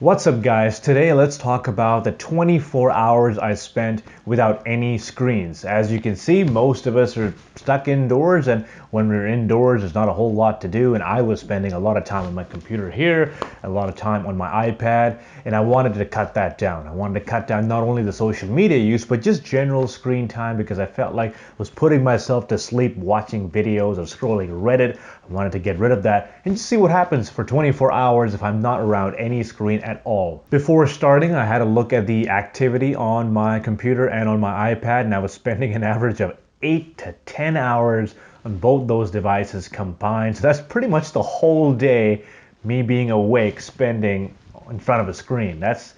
What's up, guys? Today let's talk about the 24 hours I spent without any screens. As you can see, most of us are stuck indoors, and when we're indoors there's not a whole lot to do, and I was spending a lot of time on my computer here, a lot of time on my iPad, and I wanted to cut that down. I wanted to cut down not only the social media use, but just general screen time, because I felt like I was putting myself to sleep watching videos or scrolling Reddit. I wanted to get rid of that and just see what happens for 24 hours if I'm not around any screen at all. Before starting, I had a look at the activity on my computer and on my iPad, and I was spending an average of 8 to 10 hours on both those devices combined. So that's pretty much the whole day, me being awake, spending in front of a screen. That's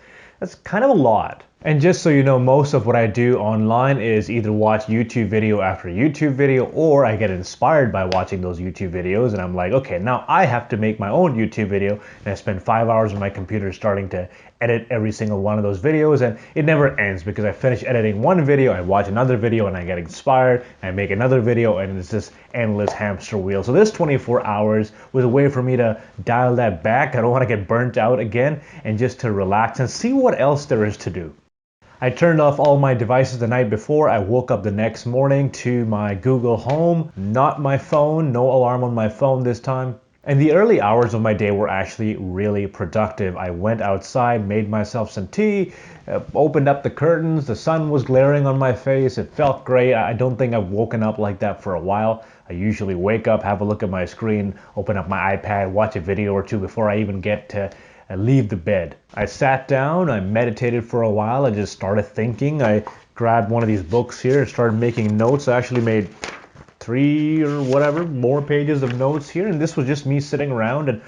kind of a lot. And just so you know, most of what I do online is either watch YouTube video after YouTube video, or I get inspired by watching those YouTube videos and I'm like, okay, now I have to make my own YouTube video, and I spend 5 hours on my computer starting to edit every single one of those videos, and it never ends because I finish editing one video, I watch another video, and I get inspired, I make another video, and it's this endless hamster wheel. So this 24 hours was a way for me to dial that back. I don't want to get burnt out again, and just to relax and see what else there is to do. I turned off all my devices the night before. I woke up the next morning to my Google Home, not my phone, no alarm on my phone this time. And the early hours of my day were actually really productive. I went outside, made myself some tea, opened up the curtains, the sun was glaring on my face, it felt great. I don't think I've woken up like that for a while. I usually wake up, have a look at my screen, open up my iPad, watch a video or two before I even get to leave the bed. I sat down, I meditated for a while, I just started thinking. I grabbed one of these books here and started making notes. I actually made 3 or whatever more pages of notes here, and this was just me sitting around, and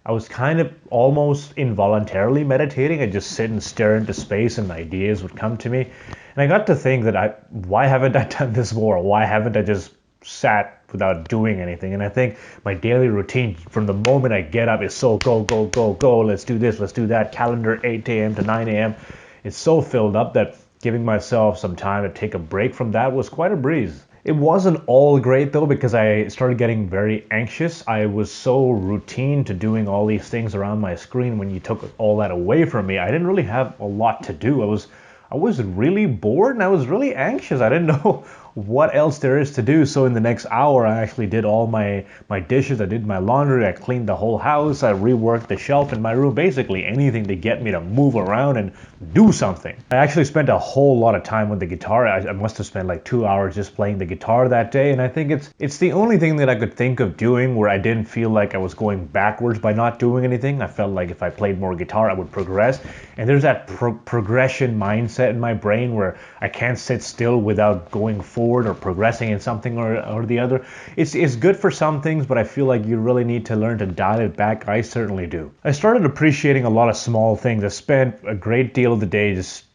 I was kind of almost involuntarily meditating. I just sit and stare into space and ideas would come to me. And I got to think that why haven't I done this more? Why haven't I just sat without doing anything? And I think my daily routine from the moment I get up is so go, go, go, go, let's do this, let's do that, calendar 8 a.m. to 9 a.m. It's so filled up that giving myself some time to take a break from that was quite a breeze. It wasn't all great though, because I started getting very anxious. I was so routine to doing all these things around my screen. When you took all that away from me, I didn't really have a lot to do. I was really bored and I was really anxious. I didn't know what else there is to do. So in the next hour, I actually did all my dishes. I did my laundry. I cleaned the whole house. I reworked the shelf in my room. Basically anything to get me to move around and do something. I actually spent a whole lot of time with the guitar. I must have spent like 2 hours just playing the guitar that day. And I think it's the only thing that I could think of doing where I didn't feel like I was going backwards by not doing anything. I felt like if I played more guitar, I would progress. And there's that progression mindset in my brain where I can't sit still without going forward or progressing in something or the other. It's good for some things, but I feel like you really need to learn to dial it back. I certainly do. I started appreciating a lot of small things. I spent a great deal of the day just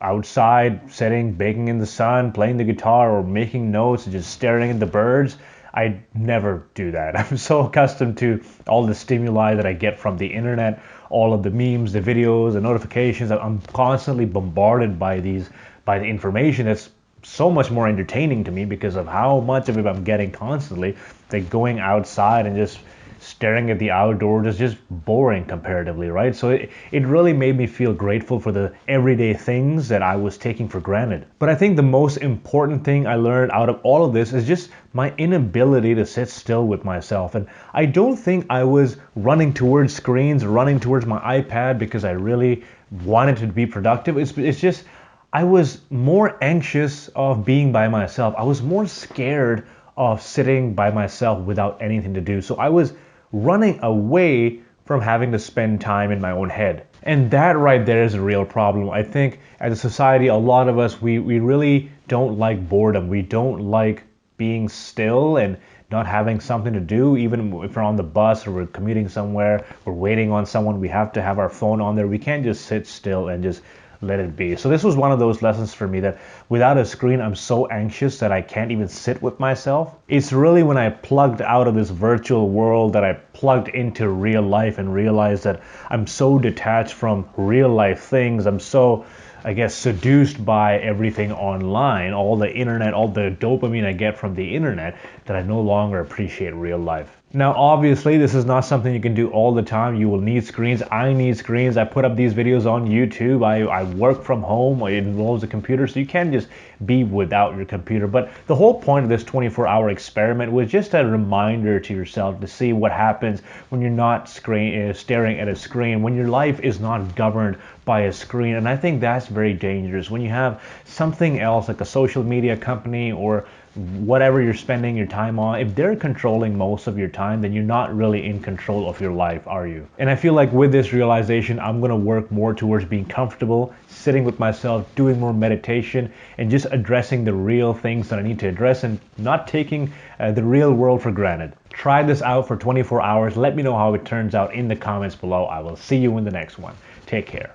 outside, sitting, baking in the sun, playing the guitar, or making notes, and just staring at the birds. I never do that. I'm so accustomed to all the stimuli that I get from the internet, all of the memes, the videos, the notifications. I'm constantly bombarded by the information that's so much more entertaining to me because of how much of it I'm getting constantly. Like going outside and just staring at the outdoors is just boring comparatively, right? So it really made me feel grateful for the everyday things that I was taking for granted. But I think the most important thing I learned out of all of this is just my inability to sit still with myself. And I don't think I was running towards screens, running towards my iPad because I really wanted to be productive. It's just I was more anxious of being by myself. I was more scared of sitting by myself without anything to do. So I was running away from having to spend time in my own head. And that right there is a real problem. I think as a society, a lot of us, we really don't like boredom. We don't like being still and not having something to do. Even if we're on the bus or we're commuting somewhere, we're waiting on someone, we have to have our phone on there. We can't just sit still and just let it be. So this was one of those lessons for me that without a screen, I'm so anxious that I can't even sit with myself. It's really when I plugged out of this virtual world that I plugged into real life and realized that I'm so detached from real life things. I'm so, I guess, seduced by everything online, all the internet, all the dopamine I get from the internet, that I no longer appreciate real life. Now, obviously, this is not something you can do all the time. You will need screens. I need screens. I put up these videos on YouTube. I work from home. It involves a computer, so you can't just be without your computer. But the whole point of this 24-hour experiment was just a reminder to yourself to see what happens when you're not staring at a screen, when your life is not governed by a screen. And I think that's very dangerous. When you have something else like a social media company or whatever you're spending your time on, if they're controlling most of your time, then you're not really in control of your life, are you? And I feel like with this realization, I'm going to work more towards being comfortable, sitting with myself, doing more meditation, and just addressing the real things that I need to address and not taking the real world for granted. Try this out for 24 hours. Let me know how it turns out in the comments below. I will see you in the next one. Take care.